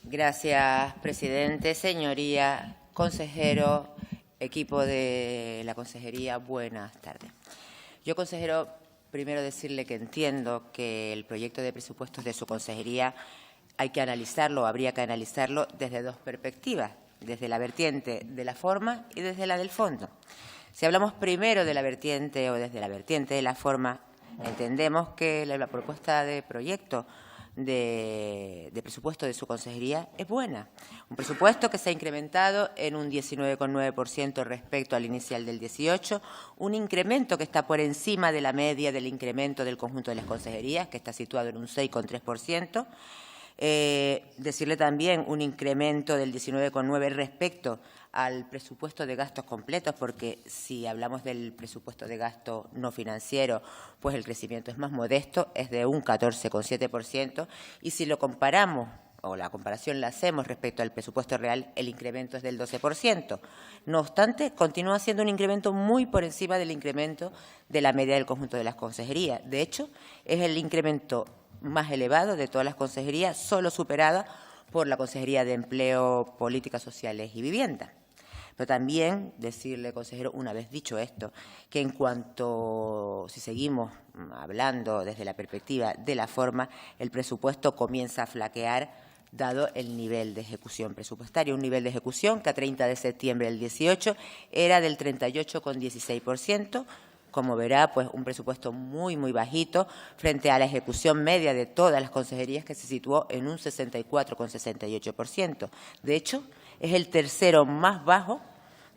Gracias, presidente. Señoría, consejero, equipo de la consejería, buenas tardes. Yo, consejero, primero decirle que entiendo que el proyecto de presupuestos de su consejería hay que analizarlo, habría que analizarlo desde dos perspectivas, desde la vertiente de la forma y desde la del fondo. Si hablamos primero de la vertiente o desde la vertiente de la forma, entendemos que la propuesta de proyecto de presupuesto de su consejería es buena. Un presupuesto que se ha incrementado en un 19,9% respecto al inicial del 18, un incremento que está por encima de la media del incremento del conjunto de las consejerías, que está situado en un 6,3%. Decirle también un incremento del 19,9% respecto al presupuesto de gastos completos, porque si hablamos del presupuesto de gasto no financiero, pues el crecimiento es más modesto, es de un 14,7%, y si lo comparamos, o la comparación la hacemos respecto al presupuesto real, el incremento es del 12%. No obstante, continúa siendo un incremento muy por encima del incremento de la media del conjunto de las consejerías. De hecho, es el incremento más elevado de todas las consejerías, solo superada por la Consejería de Empleo, Políticas Sociales y Vivienda. Pero también decirle, consejero, una vez dicho esto, que en cuanto, si seguimos hablando desde la perspectiva de la forma, el presupuesto comienza a flaquear dado el nivel de ejecución presupuestaria, un nivel de ejecución que a 30 de septiembre del 18 era del 38,16%, como verá, pues un presupuesto muy bajito frente a la ejecución media de todas las consejerías, que se situó en un 64,68%. De hecho, es el tercero más bajo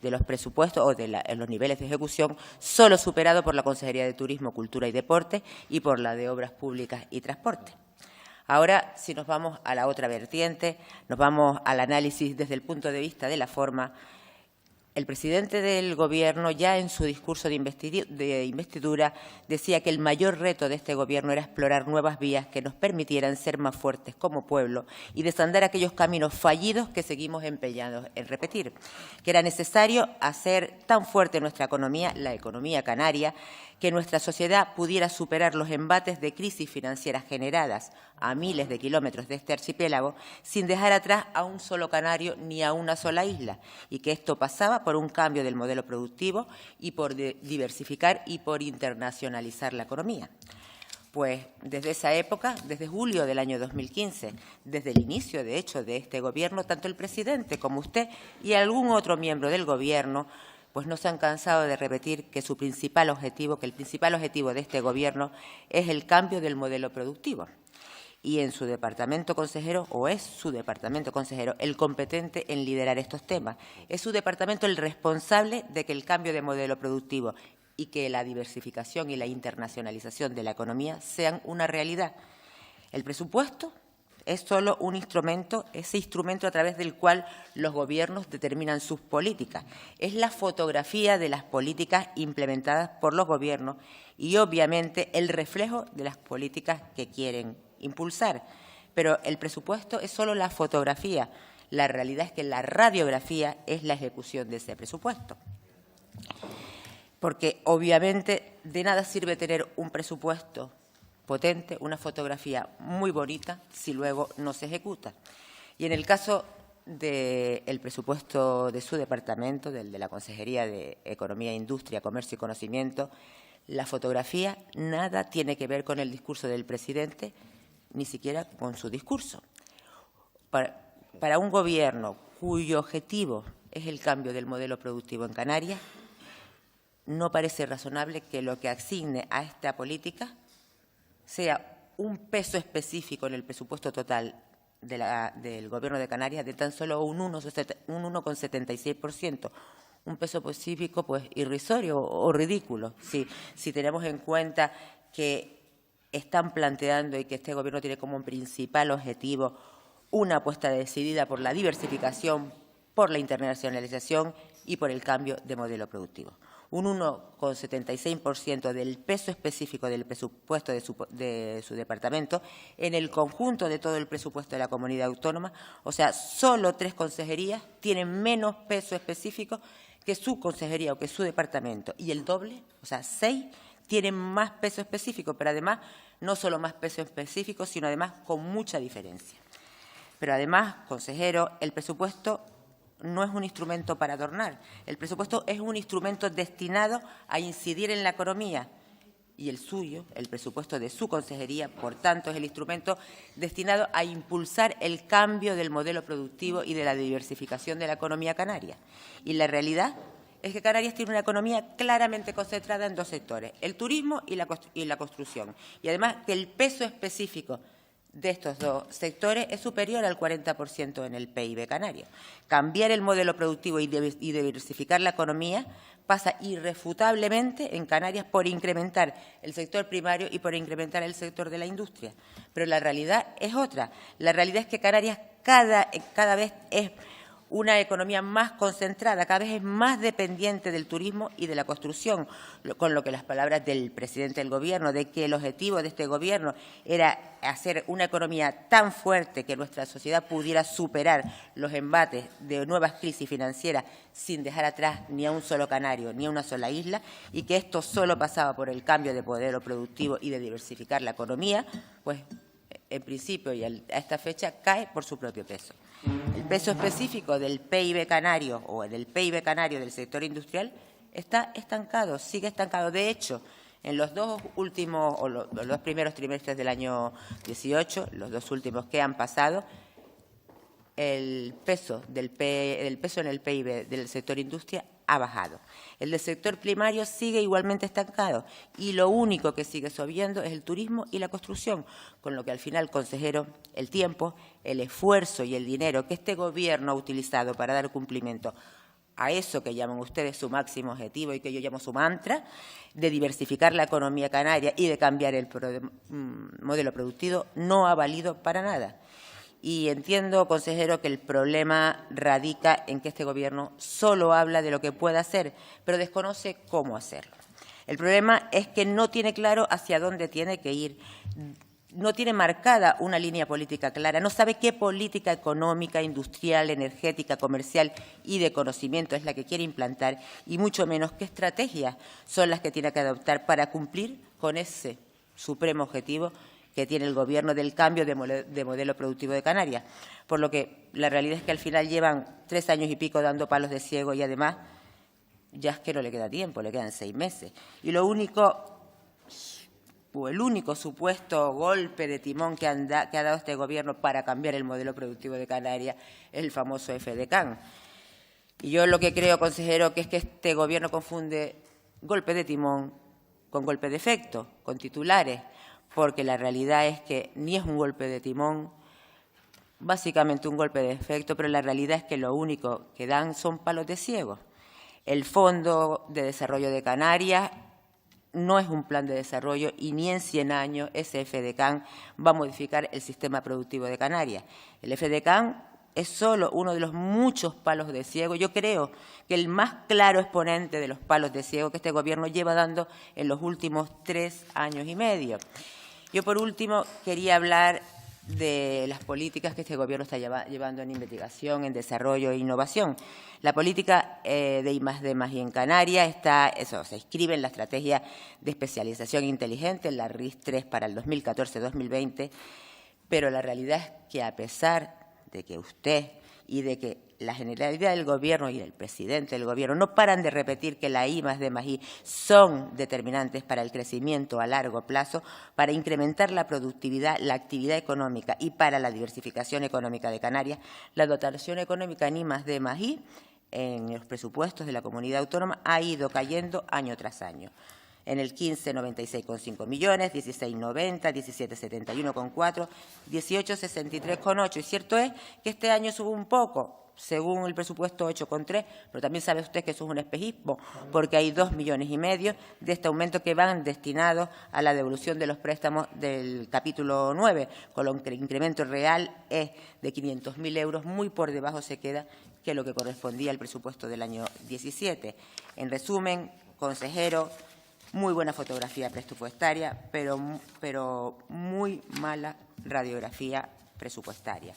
de los presupuestos o de los niveles de ejecución, solo superado por la Consejería de Turismo, Cultura y Deporte y por la de Obras Públicas y Transporte. Ahora, si nos vamos a la otra vertiente, nos vamos al análisis desde el punto de vista de la forma. El presidente del Gobierno, ya en su discurso de investidura, decía que el mayor reto de este Gobierno era explorar nuevas vías que nos permitieran ser más fuertes como pueblo y desandar aquellos caminos fallidos que seguimos empeñados en repetir. Que era necesario hacer tan fuerte nuestra economía, la economía canaria, que nuestra sociedad pudiera superar los embates de crisis financieras generadas a miles de kilómetros de este archipiélago sin dejar atrás a un solo canario ni a una sola isla, y que esto pasaba por un cambio del modelo productivo y por diversificar y por internacionalizar la economía. Pues desde esa época, desde julio del año 2015, desde el inicio, de hecho, de este Gobierno, tanto el presidente como usted y algún otro miembro del Gobierno pues no se han cansado de repetir que el principal objetivo de este Gobierno es el cambio del modelo productivo. Y en su departamento, consejero, o es su departamento, consejero, el competente en liderar estos temas. Es su departamento el responsable de que el cambio de modelo productivo y que la diversificación y la internacionalización de la economía sean una realidad. El presupuesto es solo un instrumento, ese instrumento a través del cual los gobiernos determinan sus políticas. Es la fotografía de las políticas implementadas por los gobiernos y, obviamente, el reflejo de las políticas que quieren impulsar. Pero el presupuesto es solo la fotografía. La realidad es que la radiografía es la ejecución de ese presupuesto. Porque, obviamente, de nada sirve tener un presupuesto potente, una fotografía muy bonita, si luego no se ejecuta. Y en el caso del presupuesto de su departamento, del de la Consejería de Economía, Industria, Comercio y Conocimiento, la fotografía nada tiene que ver con el discurso del presidente, ni siquiera con su discurso. Para un Gobierno cuyo objetivo es el cambio del modelo productivo en Canarias, no parece razonable que lo que asigne a esta política sea un peso específico en el presupuesto total del Gobierno de Canarias de tan solo un 1,76%. Un peso específico pues irrisorio o ridículo, si tenemos en cuenta que están planteando y que este Gobierno tiene como principal objetivo una apuesta decidida por la diversificación, por la internacionalización y por el cambio de modelo productivo. Un 1,76% del peso específico del presupuesto de su departamento en el conjunto de todo el presupuesto de la comunidad autónoma. O sea, solo 3 consejerías tienen menos peso específico que su consejería o que su departamento. Y el doble, o sea, 6 tienen más peso específico, pero además no solo más peso específico, sino además con mucha diferencia. Pero además, consejero, el presupuesto no es un instrumento para adornar. El presupuesto es un instrumento destinado a incidir en la economía. Y el suyo, el presupuesto de su consejería, por tanto, es el instrumento destinado a impulsar el cambio del modelo productivo y de la diversificación de la economía canaria. Y la realidad es que Canarias tiene una economía claramente concentrada en dos sectores, el turismo y la construcción. Y además que el peso específico de estos dos sectores es superior al 40% en el PIB canario. Cambiar el modelo productivo y diversificar la economía pasa irrefutablemente en Canarias por incrementar el sector primario y por incrementar el sector de la industria. Pero la realidad es otra. La realidad es que Canarias cada vez es una economía más concentrada, cada vez es más dependiente del turismo y de la construcción, con lo que las palabras del presidente del Gobierno, de que el objetivo de este Gobierno era hacer una economía tan fuerte que nuestra sociedad pudiera superar los embates de nuevas crisis financieras sin dejar atrás ni a un solo canario ni a una sola isla, y que esto solo pasaba por el cambio de modelo productivo y de diversificar la economía, pues en principio y a esta fecha cae por su propio peso. El peso específico del PIB canario o del PIB canario del sector industrial está estancado, sigue estancado. De hecho, en los dos últimos o los dos primeros trimestres del año 18, los dos últimos que han pasado, el peso en el PIB del sector industria ha bajado. El del sector primario sigue igualmente estancado y lo único que sigue subiendo es el turismo y la construcción, con lo que al final, consejero, el tiempo, el esfuerzo y el dinero que este Gobierno ha utilizado para dar cumplimiento a eso que llaman ustedes su máximo objetivo y que yo llamo su mantra, de diversificar la economía canaria y de cambiar el modelo productivo, no ha valido para nada. Y entiendo, consejero, que el problema radica en que este Gobierno solo habla de lo que puede hacer, pero desconoce cómo hacerlo. El problema es que no tiene claro hacia dónde tiene que ir, no tiene marcada una línea política clara, no sabe qué política económica, industrial, energética, comercial y de conocimiento es la que quiere implantar y mucho menos qué estrategias son las que tiene que adoptar para cumplir con ese supremo objetivo que tiene el Gobierno del cambio de modelo productivo de Canarias. Por lo que la realidad es que al final llevan 3 años y pico dando palos de ciego y además ya es que no le queda tiempo, le quedan 6 meses. Y el único supuesto golpe de timón que ha dado este Gobierno para cambiar el modelo productivo de Canarias es el famoso FEDECAN. Y yo lo que creo, consejero, que es que este Gobierno confunde golpe de timón con golpe de efecto, con titulares, porque la realidad es que ni es un golpe de timón, básicamente un golpe de efecto, pero la realidad es que lo único que dan son palos de ciego. El Fondo de Desarrollo de Canarias no es un plan de desarrollo y ni en 100 años ese FEDECAN va a modificar el sistema productivo de Canarias. El FEDECAN es solo uno de los muchos palos de ciego. Yo creo que el más claro exponente de los palos de ciego que este Gobierno lleva dando en los últimos 3 años y medio. Yo, por último, quería hablar de las políticas que este Gobierno está llevando en investigación, en desarrollo e innovación. La política de I+D+I en Canarias se inscribe en la estrategia de especialización inteligente, en la RIS 3 para el 2014-2020, pero la realidad es que a pesar de que usted y de que la Generalidad del Gobierno y el presidente del Gobierno no paran de repetir que la I+D+I son determinantes para el crecimiento a largo plazo, para incrementar la productividad, la actividad económica y para la diversificación económica de Canarias, la dotación económica en I+D+I en los presupuestos de la comunidad autónoma ha ido cayendo año tras año. En el 15, 96,5 millones, 16, 90, 17, 71,4, 18, 63,8. Y cierto es que este año sube un poco, según el presupuesto 8,3, pero también sabe usted que eso es un espejismo, porque hay 2,5 millones de este aumento que van destinados a la devolución de los préstamos del capítulo 9, con lo que el incremento real es de 500.000 euros, muy por debajo se queda que lo que correspondía al presupuesto del año 17. En resumen, consejero, muy buena fotografía presupuestaria, pero muy mala radiografía presupuestaria.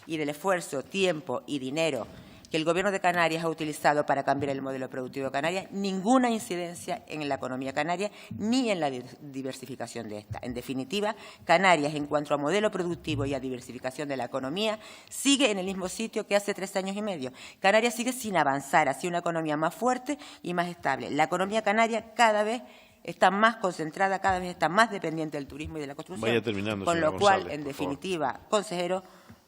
Y del esfuerzo, tiempo y dinero que el Gobierno de Canarias ha utilizado para cambiar el modelo productivo de Canarias, ninguna incidencia en la economía canaria ni en la diversificación de esta. En definitiva, Canarias, en cuanto a modelo productivo y a diversificación de la economía, sigue en el mismo sitio que hace 3 años y medio. Canarias sigue sin avanzar hacia una economía más fuerte y más estable. La economía canaria cada vez está más concentrada, cada vez está más dependiente del turismo y de la construcción. Vaya terminando, con lo señora cual, González, en por favor. definitiva, consejero,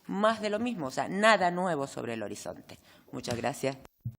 más de lo mismo, o sea, nada nuevo sobre el horizonte. Muchas gracias.